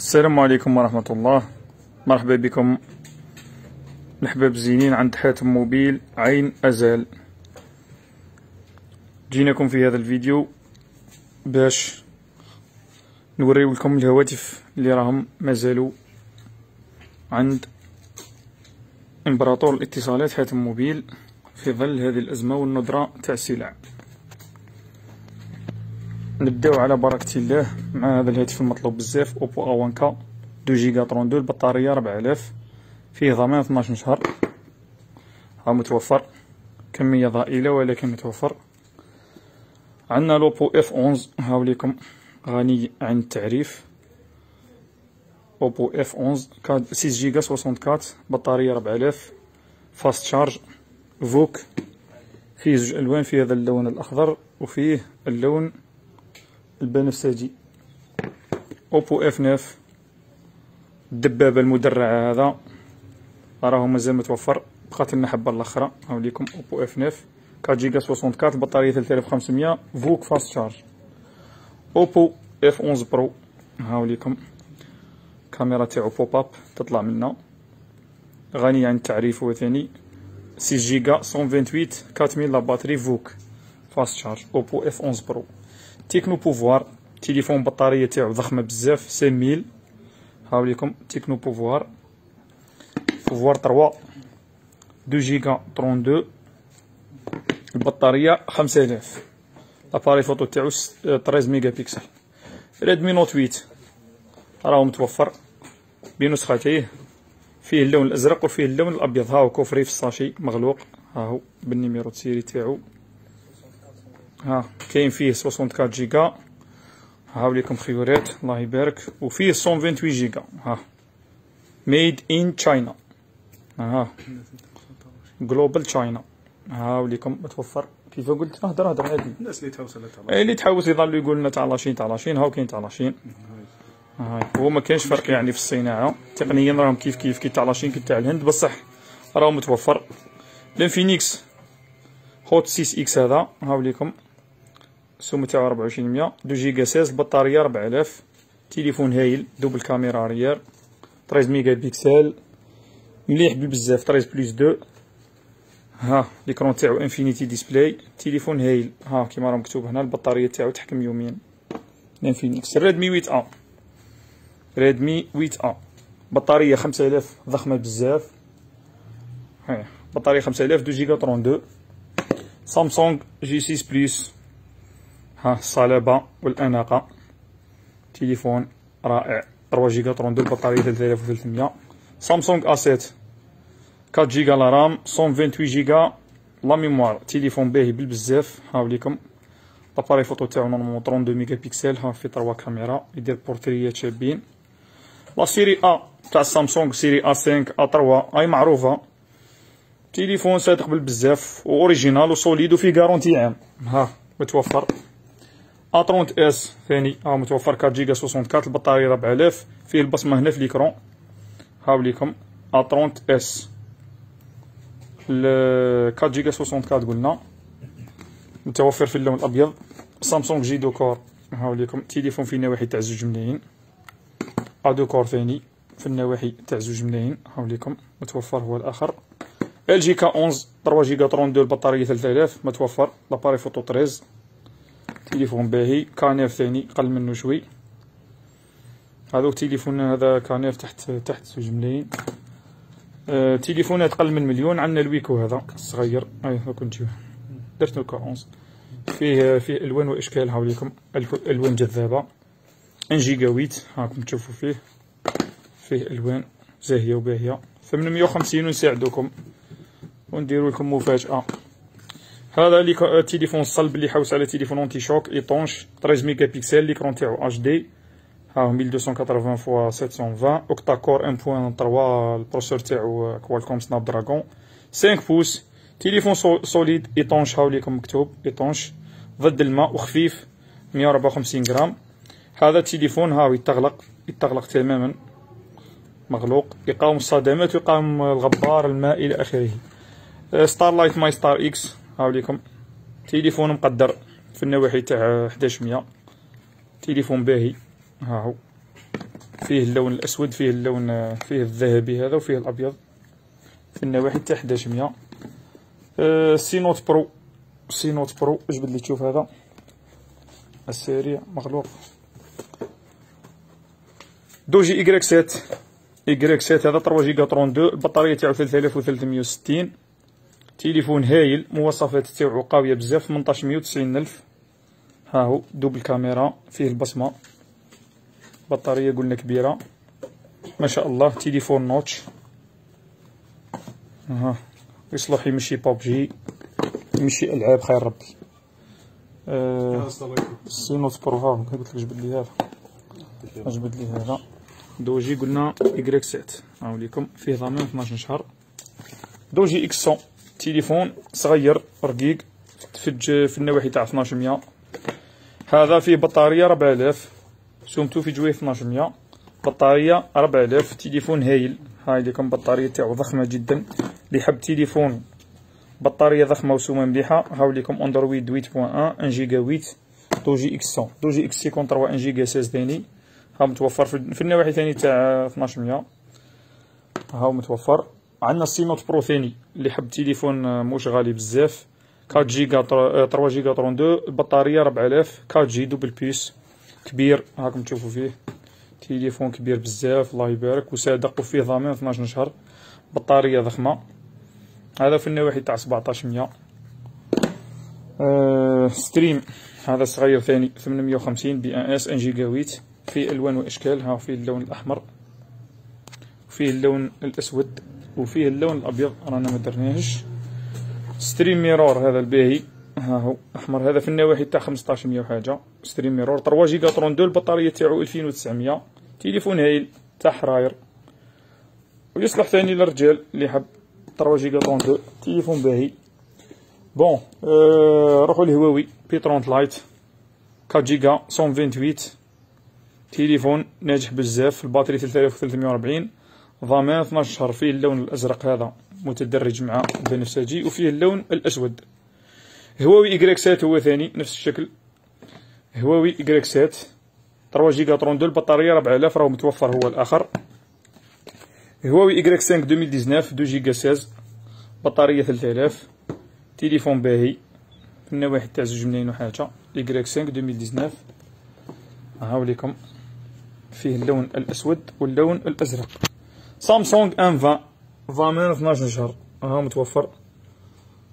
السلام عليكم ورحمة الله. مرحبا بكم الأحباب الزينين عند حاتم موبيل عين أزال. جيناكم في هذا الفيديو باش نوريو لكم الهواتف اللي راهم مازالوا عند امبراطور الاتصالات حاتم موبيل في ظل هذه الأزمة والندرة تاع السلع. نبداو على بركة الله مع هذا الهاتف المطلوب بزاف، اوبو A1K 2 جيجا 32، البطارية 4000، فيه ضمان 12 شهر، ها متوفر، كمية ضئيلة ولكن متوفر. عندنا لوبو F11 هاوليكم غني عن التعريف، اوبو F11 6 جيجا 64، بطارية 4000، فاست شارج، فوك، فيه زوج ألوان، فيه هذا اللون الأخضر وفيه اللون البنفسجي. اوبو F9 الدبابة المدرعة هذا راهو مازال متوفر، بقات لنا حبة الأخرى. هاوليكم اوبو F9 4 جيجا 64، البطارية 3500، فوك فاست شارج. اوبو F11 برو هاوليكم كاميرا تاعو بوب اب تطلع منا، غني عن التعريف هو ثاني، 6 جيجا 128 4000 لا باتري، فوك فاست شارج. اوبو F11 برو. تكنو بوفوار تليفون بطارية تاعو ضخمة بزاف 5000، هاوليكم تكنو بوفوار 3 2 جيجا 32، البطارية 5000، لاباري فوتو تاعو 13 ميجا بيكسل. ريدمي نوت 8 راهو متوفر بنسختيه، فيه اللون الازرق وفيه اللون الابيض، هاهو كوفري في الساشي مغلوق، هاهو بالنيميرو السيري تاعو، ها كاين فيه 64 جيجا، هاوليكم خيورات الله يبارك، وفيه 128 جيجا، ها ميد ان تشاينا، ها جلوبال تشاينا، هاوليكم متوفر. كيف قلت هضر عادي، الناس اللي تحوس على اللي تحوس يظلوا يقول لنا تاع لاشين تاع لاشين، هاو كاين تاع لاشين، هو ما كاينش فرق يعني في الصناعه، تقنيا راهم كيف كيف كي تاع لاشين كي تاع الهند، بصح راهو متوفر. الانفينيكس هوت 6 اكس هذا هاوليكم السوم تاعو 2400، 2 جيجا 16، البطارية 4000، تليفون هايل، دوبل كاميرا اريير، 13 ميجا بيكسل، مليح بزاف، 13 بلس 2، ها ليكرون تاعو انفينيتي ديسبلاي، تليفون هايل، ها كيما راه مكتوب هنا، البطارية تاعو تحكم يوميا. الانفينيكس. ريدمي 8A، ريدمي 8A بطارية 5000 ضخمة بزاف، ها بطارية 5000 2 جيجا 32. سامسونج G6 بلس، ها الصلابة والأناقة، تليفون رائع، 3 جيجا 32، البطارية 3300. سامسونج A7 4 جيجا لا رام، 128 جيجا لا ميموار، تليفون باهي بالبزاف، هاوليكم لاباري فوتو تاعو نورمالمون 32 ميجا بيكسل، ها في 3 كاميرا، يدير بورتريات شابين. لا سيري A تاع سامسونج، سيري A5 A3 هاي معروفة، تليفون صادق بالبزاف واوريجينال وسوليد وفيه كارونتي عام، ها متوفر. A30s ثاني ها متوفر 4 جيجا 64، البطارية 4000، فيه البصمة هنا في ليكرون، هاوليكم A30s 4 جيجا 64 قلنا، متوفر في اللون الأبيض. سامسونج G2 كور هاوليكم تليفون في النواحي تاع 2 ملايين، A2 كور ثاني في النواحي تاع 2 ملايين، هاوليكم متوفر هو الآخر. LG K11 3 جيجا 32، البطارية 3000، متوفر، لاباري فوتو 13، تليفون باهي. كانيف ثاني قل منه شوي، هذوك تليفون هذا كانيف تحت 2 ملايين. تليفونات قل من مليون. عندنا الويكو هذا الصغير، هاي هاكا نجيوه، درتو K11، فيه الوان واشكال، هاوليكم الوان جذابة، 1 جيجا 8، هاكم تشوفوا فيه الوان زاهية وباهية، 850 ونساعدوكم ونديرو لكم مفاجأة. هذا اللي تليفون صلب اللي حوس على تليفون اونتي شوك ايطونش، 13 ميجا بيكسل، ليكرون تاعو اتش دي، ها 1280 x 720، اوكتا كور 1.3، البروسيسور تاعو كوالكوم سناب دراغون، 5 بوس، تليفون سوليد ايطونش، هاوليكم مكتوب ايطونش، ضد الماء وخفيف، 154 غرام. هذا التليفون هاو يتغلق تماما، مغلوق، يقاوم الصدمات ويقاوم الغبار، الماء الى اخره. ستار لايت ماي ستار اكس هاوليكم تليفون مقدر في النواحي تاع 1100، تليفون باهي، ها هو فيه اللون الاسود، فيه اللون فيه الذهبي هذا، وفيه الابيض في النواحي تاع 1100. سينوت برو، سينوت برو جبد لي تشوف هذا السريع مغلوق. دوجي إيكغيك 7، إيكغيك 7 هذا 3 جيجا 32، البطارية تاعو 3360. تليفون هايل، مواصفات تاعو قوية بزاف، 1890 ألف. ها هو دوبل كاميرا، فيه البصمة، بطارية قلنا كبيرة ما شاء الله. تليفون نوتش، ها يصلح يمشي بابجي، يمشي ألعاب خير ربي. سينوت برو، ها قلت لك جبد لي هذا، جبد لي هذا. دوجي قلنا إيكغيك 7، هاوليكم فيه ضمان 12 شهر. دوجي إكس 100، تليفون صغير رقيق في النواحي تاع 1200. هذا فيه بطارية 4000، سومتو في جويه 1200، بطارية 4000. تليفون هايل، هاي لكم بطارية تاعو ضخمة جدا، اللي حب تليفون بطارية ضخمة وسومة مليحة. هاوليكم اندرويد 8.1 1 جيجا 8. دوجي إكس 100، دوجي إكس 53 1 جيجا 16 ثاني، ها متوفر في النواحي ثاني تاع 1200، ها متوفر. عندنا السينوت برو ثاني اللي حب تليفون موش غالي بزاف، 4 جيجا 3 جيجا 32، البطارية 4000، 4 جي دوبل بيس كبير، هاكم تشوفوا فيه تليفون كبير بزاف الله يبارك وصادق، وفيه ضمان 12 شهر، بطارية ضخمة. هذا في النواحي تاع 1700. ستريم هذا صغير ثاني 850 بي ان اس 1 جيجا 8، فيه الوان واشكال، ها فيه اللون الاحمر، فيه اللون الاسود، وفيه اللون الابيض رانا ما درناهش. ستريم ميرور هذا الباهي، ها هو احمر، هذا في النواحي تاع 1500 وحاجه. ستريم ميرور 3 جيجا 32، البطاريه تاعو 2900. تليفون هايل تاع حراير، ويصلح ثاني للرجال اللي حب 3 جيجا 32، تليفون باهي. بون روحوا لهواوي بي 30 لايت 4 جيجا 128، تليفون ناجح بزاف، الباتري 3340، ضمان 12 شهر. فيه اللون الازرق هذا متدرج مع البنفسجي، وفيه اللون الاسود. هواوي إيكغيك 7 هو ثاني نفس الشكل، هواوي إيكغيك 7 3 جيجا 32، البطارية 4000، راهو متوفر هو الاخر. هواوي إيكغيك 5 2019 2 جيجا 16، بطارية 3000، تليفون باهي في النواحي تاع 2 ملايين وحاجة. إيكغيك 5 2019، هاوليكم فيه اللون الاسود واللون الازرق. سامسونج ام 20 ضمان 12 شهر، ها متوفر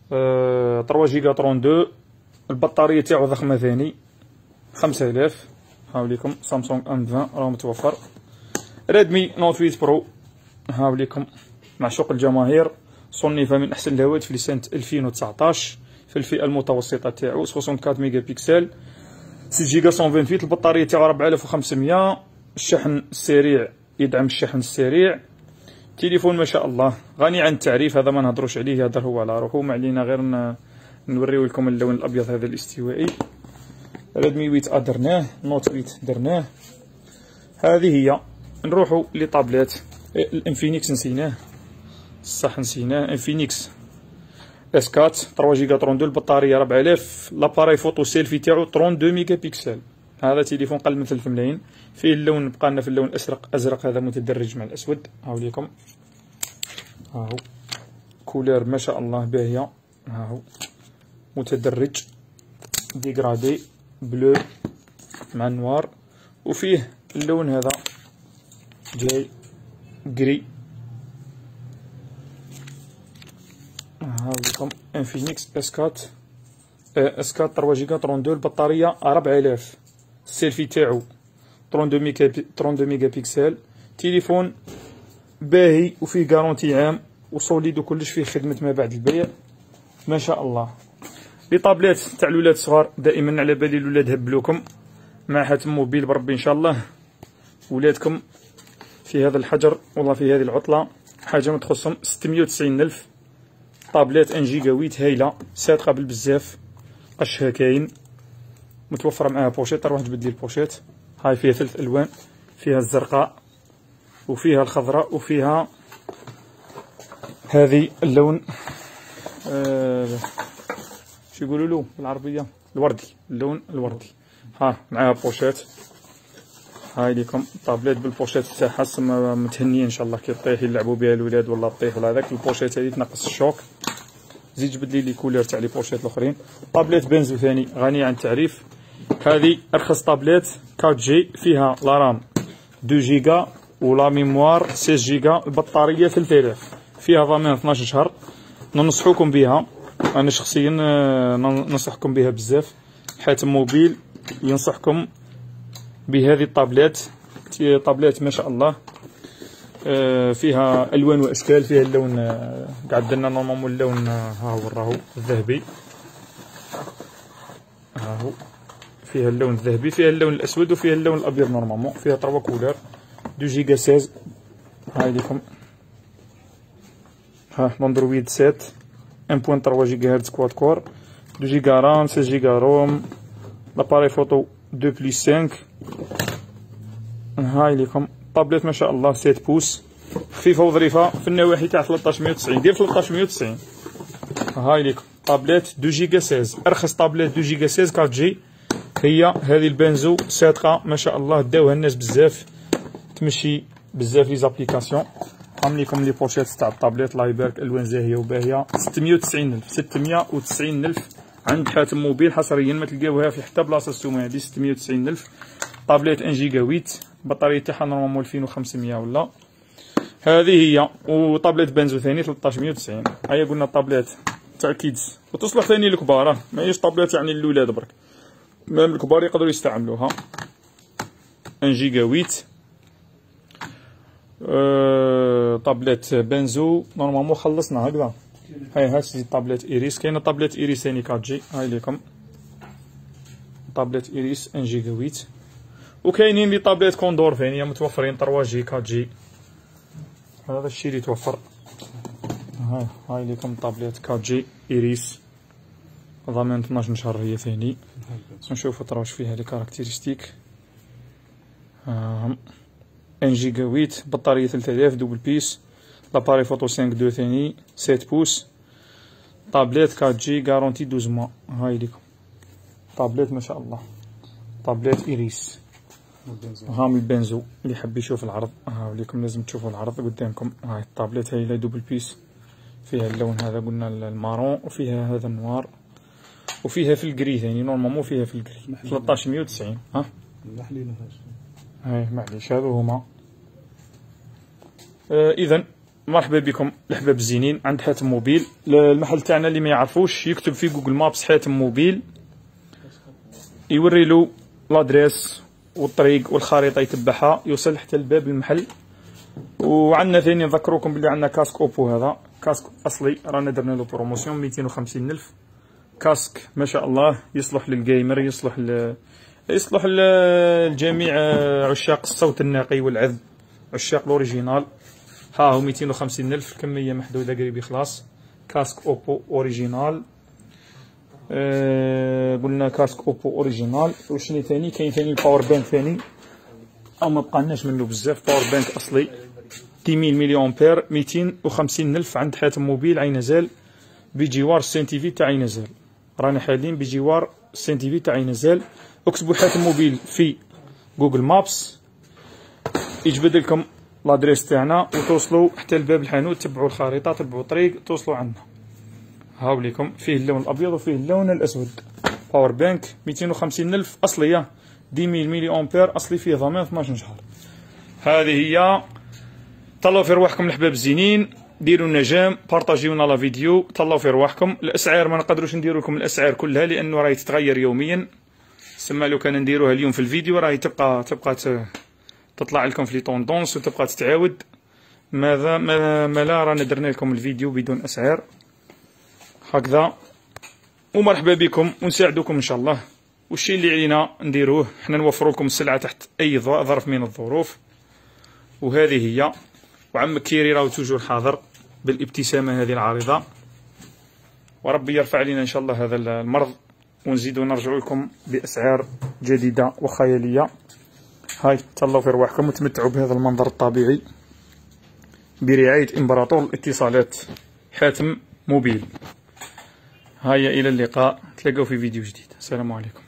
3 جيجا 32، البطارية تاعو ضخمة ثاني 5000. هاوليكم سامسونج ام 20 راه متوفر. ريدمي نوت 8 برو، هاوليكم معشوق الجماهير، صنف من احسن الهواتف لسنة 2019 في الفئة المتوسطة تاعو، 64 ميجا بكسل، 6 جيجا 128، البطارية تاعو 4500، الشحن السريع، يدعم الشحن السريع. تليفون ما شاء الله غني عن التعريف، هذا ما نهضروش عليه، يهضر هو على روحو، ما علينا غير نوريو لكم اللون الابيض هذا الاستوائي. ريدمي 8 درناه، نوت 8 درناه. هذه هي. نروحو لطابلات الانفينيكس، نسيناه صح نسيناه، انفينيكس اس 4 3 جيجا 32، البطارية 4000، لاباري فوتو سيلفي تاعو 32 ميجا بكسل. هذا تليفون قل من 3 ملايين. فيه اللون بقى لنا في اللون الازرق هذا متدرج مع الاسود، هاوليكم ها هو كولير ما شاء الله باهيه، ها هو متدرج ديغرادي بلو مع النوار، وفيه اللون هذا جاي جري. هاوليكم انفينيكس اس 4 3 جيجا 32، البطارية 4000، السيلفي تاعو 32 ميجا بكسل، تليفون باهي وفيه غارونتي عام وصوليد وكلش، فيه خدمة ما بعد البيع ما شاء الله. لي طابلات تاع الولاد الصغار دائما على بالي الولاد هبلوكم مع حاتم موبيل بربي ان شاء الله ولادكم في هذا الحجر والله في هذه العطلة حاجة ما تخصهم. 690 ألف طابلات 1 جيجا 8 هايلة صادقة بالبزاف، قشها كاين، متوفرة معاها بوشيط. نروح نجبد لي البوشيط، هاي فيها 3 ألوان، فيها الزرقاء وفيها الخضراء وفيها هذه اللون شو يقولوا له بالعربية، الوردي، اللون الوردي. ها معاها بوشيط هاي ليكم طابليت بالبوشيت تاعها متهنيه ان شاء الله كي طيح يلعبوا بها الولاد ولا طيح ولا هذاك. البوشيت هذه تنقص الشوك. زيد جبد لي كولور تاع لي بوشيت الاخرين. طابليت بنزو ثاني غنيه عن التعريف. هذه ارخص طابليت 4 جي، فيها لا رام 2 جيجا ولا ميموار 16 جيجا. البطاريه 3000، فيها ضمان 12 شهر. ننصحكم بها، انا شخصيا ننصحكم بها بزاف. حاتم موبيل ينصحكم بهذه الطابلات. طابلات ما شاء الله، فيها الوان واشكال. فيها اللون قعد لنا نورمالمون اللون ها هو راهو الذهبي، ها هو فيها اللون الذهبي، فيها اللون الاسود وفيها اللون الابيض نورمالمون. فيها 3 كولور 2 جيجا 16. هاي لكم ها الاندرويد 7 1.3 جيجا هرتز كواد كور 2 جيجا رام 16 جيجا روم. لاباري فوتو 2+5. هاي لكم طابلت ما شاء الله 7 بوس، خفيفه وظريفه في النواحي تاع 1390. دير 1390. هاي لكم طابلت 2 جيجا 16، ارخص طابلت 2 جيجا 16 4 جي هي هذه البنزو. صادقه ما شاء الله، داوها الناس بزاف، تمشي بزاف لي زابليكاسيون. عامل لكم لي بوشيت تاع الطابلت الله يبارك، الوان زاهيه وباهيه. 690,000 عند حاتم موبيل حصريا، ما تلقاوها في حتى بلاصه السومه. هذه 690,000 طابلت 1 جيجا 8، البطاريه تاعها نورمالمون 2500 ولا. هذه هي. وطابلت بنزو ثاني 1390. هيا قلنا طابلات تاع كيدز وتصلح ثاني للكبار، ماهيش طابلات يعني للولاد برك، مام الكبار يقدروا يستعملوها. 1 جيجا 8 طابلت بنزو نورمالمون خلصنا هكذا. هاي هذه طابلت ايريس. كاينه طابلت ايريس ثاني 4 جي. هاي لكم طابلت ايريس 1 جيجا 8. وكاينين لي طابلت كوندور ثانيه متوفرين 3 جي 4 جي. هذا الشيء اللي توفر. هاي لكم طابلت 4 جي ايريس ضمان 12 شهر هي ثاني. نشوفوا ترى واش فيها لي كاركتيرستيك. 1 جيجا 8 بطاريه 3000 دوبل بيس. لاباري فوتو 5 2 ثاني 7 بوس. طابلت 4 جي غارونتي 12 موا. هاي لكم طابلت ما شاء الله، طابلت ايريس. هام البنزو اللي حب يشوف العرض، ها لكم لازم تشوفوا العرض قدامكم. هاي الطابلت هاي دوبل بيس، فيها اللون هذا قلنا المارون، وفيها هذا النوار، وفيها في الكري ثاني نورمالمون. فيها في الكري 1390. ها هاي معليش هذو هما. اذا مرحبا بكم الاحباب الزينين عند حاتم موبيل. المحل تاعنا اللي ما يعرفوش يكتب في جوجل مابس حاتم موبيل، يوري له لادريس والطريق والخريطه يتبعها يوصل حتى لباب المحل. وعندنا ثاني نذكروكم بلي عندنا كاسك اوبو، هذا كاسك اصلي رانا درنا له بروموسيون 250,000. كاسك ما شاء الله يصلح للجيمر، يصلح لجميع عشاق الصوت النقي والعذب، عشاق الاوريجينال. ها هو 250,000 كميه محدوده قريب يخلص. كاسك اوبو اوريجينال. قلنا كاسك اوبو اوريجينال. وشني ثاني كاين ثاني الباور بانك ثاني، او ما بقالناش منه بزاف. باور بانك اصلي 10,000 ملي امبير 250,000 عند حاتم موبيل عين زال، بجوار السين تي في تاع عين زال. رانا حاليا بجوار السين تي في تاع عين زال. اكتبوا حاتم موبيل في جوجل مابس يجبد لكم لادريس تاعنا وتوصلوا حتى لباب الحانوت. تبعوا الخريطه، تبعوا الطريق، توصلوا عندنا. هاو ليكم فيه اللون الابيض وفيه اللون الاسود. باور بانك 250,000 اصليه 10,000 ملي امبير اصلي، فيه ضمان 12 شهر. هذه هي. تهلاو في رواحكم الحباب الزينين، ديروا لنا جيم، بارطاجيونا لا فيديو. تهلاو في رواحكم. الاسعار ما نقدروش نديروا لكم الاسعار كلها لانه راهي تتغير يوميا. سما لو كان نديروها اليوم في الفيديو راهي تبقى تطلع لكم في لي طوندونس وتبقى تتعاود. ما لا رانا درنا لكم الفيديو بدون اسعار هكذا. ومرحبا بكم ونساعدوكم ان شاء الله. والشيء اللي علينا نديروه حنا نوفروا لكم السلعه تحت اي ظرف من الظروف. وهذه هي. وعمك كيري راهو توجور حاضر بالابتسامه هذه العارضه. وربي يرفع علينا ان شاء الله هذا المرض، ونزيدوا نرجعوا لكم باسعار جديده وخياليه. هاي تهلاو في رواحكم وتمتعوا بهذا المنظر الطبيعي برعايه امبراطور الاتصالات حاتم موبيل. هيا الى اللقاء، تلاقوا في فيديو جديد. السلام عليكم.